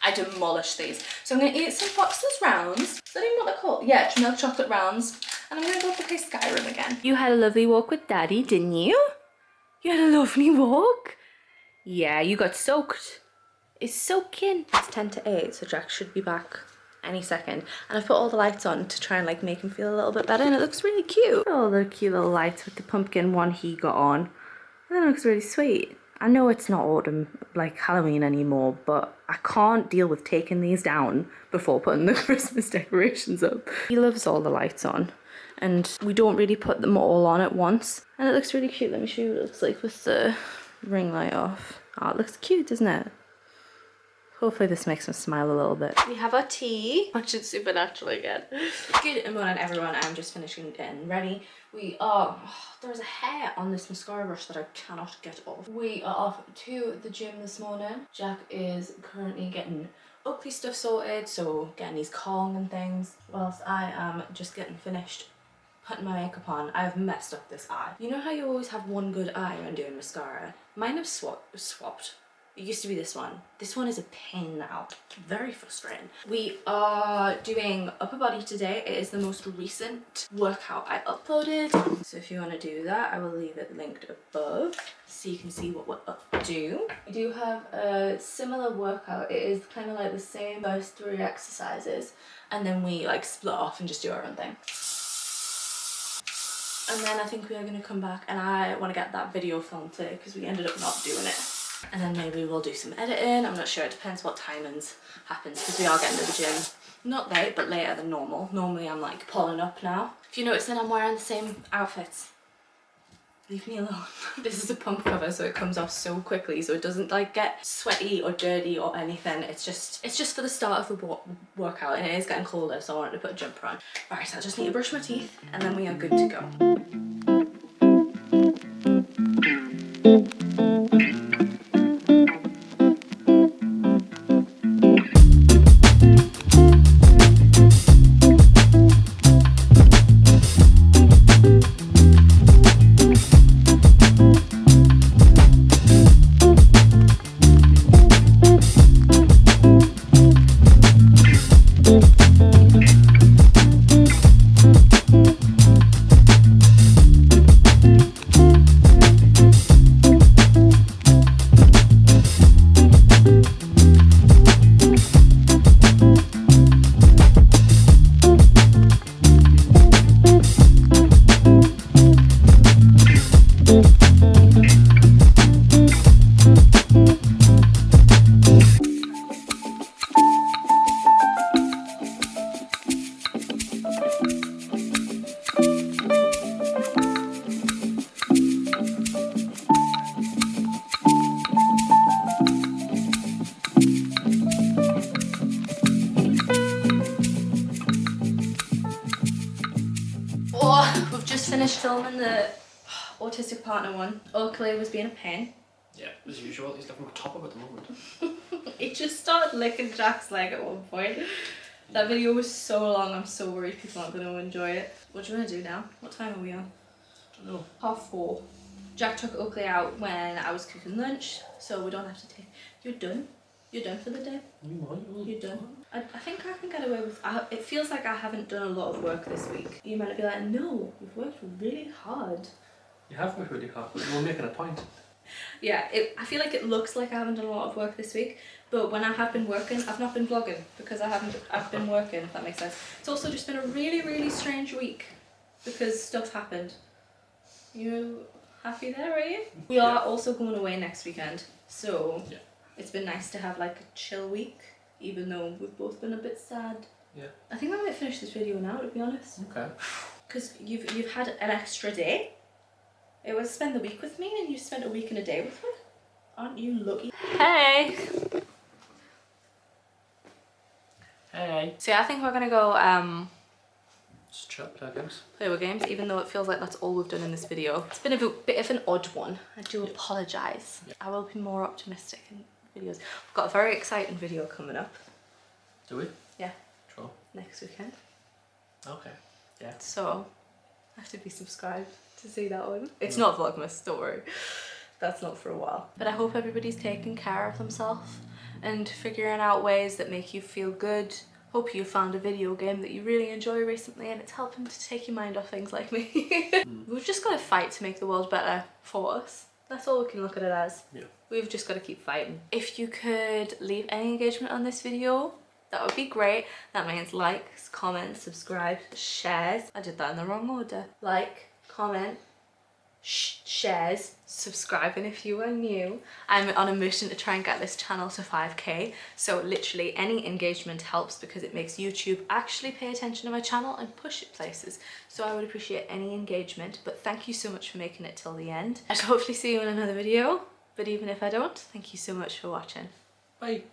I demolish these. So I'm gonna eat some Fox's Rounds. Is that even what they're called? Yeah, milk chocolate rounds. And I'm gonna go play Skyrim again. You had a lovely walk with Daddy, didn't you? You had a lovely walk? Yeah, you got soaked. It's soaking. It's 10 to 8, so Jack should be back any second. And I've put all the lights on to try and like make him feel a little bit better, and it looks really cute. All the cute little lights with the pumpkin one he got on. And it looks really sweet. I know it's not autumn, like Halloween anymore, but I can't deal with taking these down before putting the Christmas decorations up. He loves all the lights on, and we don't really put them all on at once. And it looks really cute. Let me show you what it looks like with the ring light off. Oh, it looks cute, doesn't it? Hopefully this makes him smile a little bit. We have our tea. Watching Supernatural again. Good morning everyone, I'm just finishing getting ready. We are, there's a hair on this mascara brush that I cannot get off. We are off to the gym this morning. Jack is currently getting ugly stuff sorted, so getting his Kong and things, whilst I am just getting finished putting my makeup on. I've messed up this eye. You know how you always have one good eye when doing mascara? Mine have swapped. It used to be this one. This one is a pain now. Very frustrating. We are doing upper body today. It is the most recent workout I uploaded. So if you want to do that, I will leave it linked above so you can see what we're up to. We do have a similar workout. It is kind of like the same first 3 exercises, and then we like split off and just do our own thing. And then I think we are going to come back, and I want to get that video filmed too because we ended up not doing it. And then maybe we'll do some editing. I'm not sure, it depends what timings happens because we are getting to the gym. Not late, but later than normal. Normally I'm like pulling up now. If you notice, then I'm wearing the same outfits. Leave me alone. This is a pump cover, so it comes off so quickly, so it doesn't like get sweaty or dirty or anything. It's just for the start of the workout, and it is getting colder, so I wanted to put a jumper on. Right, I just need to brush my teeth, and then we are good to go. We've just finished filming the autistic partner one. Oakley was being a pain. Yeah, as usual, he's living on top of it at the moment. He just started licking Jack's leg at one point. That video was so long, I'm so worried people aren't going to enjoy it. What do you want to do now? What time are we on? I don't know. 4:30. Jack took Oakley out when I was cooking lunch, so we don't have to take... You're done? You're done for the day? You're done? I think I can get away with... it feels like I haven't done a lot of work this week. You might be like, no, you've worked really hard. You have worked really hard, but you're making a point. Yeah, I feel like it looks like I haven't done a lot of work this week, but when I have been working, I've not been vlogging because I've been working, if that makes sense. It's also just been a really, really strange week because stuff happened. You happy there, are you? We are also going away next weekend, so yeah. It's been nice to have like a chill week, even though we've both been a bit sad. Yeah. I think I might finish this video now, to be honest. Okay. Because you've had an extra day. It was spend the week with me, and you spent a week and a day with me. Aren't you lucky? Hey! Hey. So yeah, I think we're gonna go just chill, play games. Play with games, even though it feels like that's all we've done in this video. It's been a bit of an odd one. I do apologise. Yeah. I will be more optimistic in videos. We've got a very exciting video coming up. Do we? Yeah. Sure. Next weekend. Okay. Yeah. So, I have to be subscribed to see that one. It's not Vlogmas, don't worry. That's not for a while. But I hope everybody's taking care of themselves and figuring out ways that make you feel good. Hope you found a video game that you really enjoy recently and it's helping to take your mind off things like me. We've just got to fight to make the world better for us. That's all we can look at it as. Yeah. We've just got to keep fighting. If you could leave any engagement on this video, that would be great. That means likes, comments, subscribe, shares. I did that in the wrong order. Like, comment, shares, subscribing if you are new. I'm on a mission to try and get this channel to 5k, so literally any engagement helps because it makes YouTube actually pay attention to my channel and push it places. So I would appreciate any engagement, but thank you so much for making it till the end. I'll hopefully see you in another video, but even if I don't, thank you so much for watching. Bye.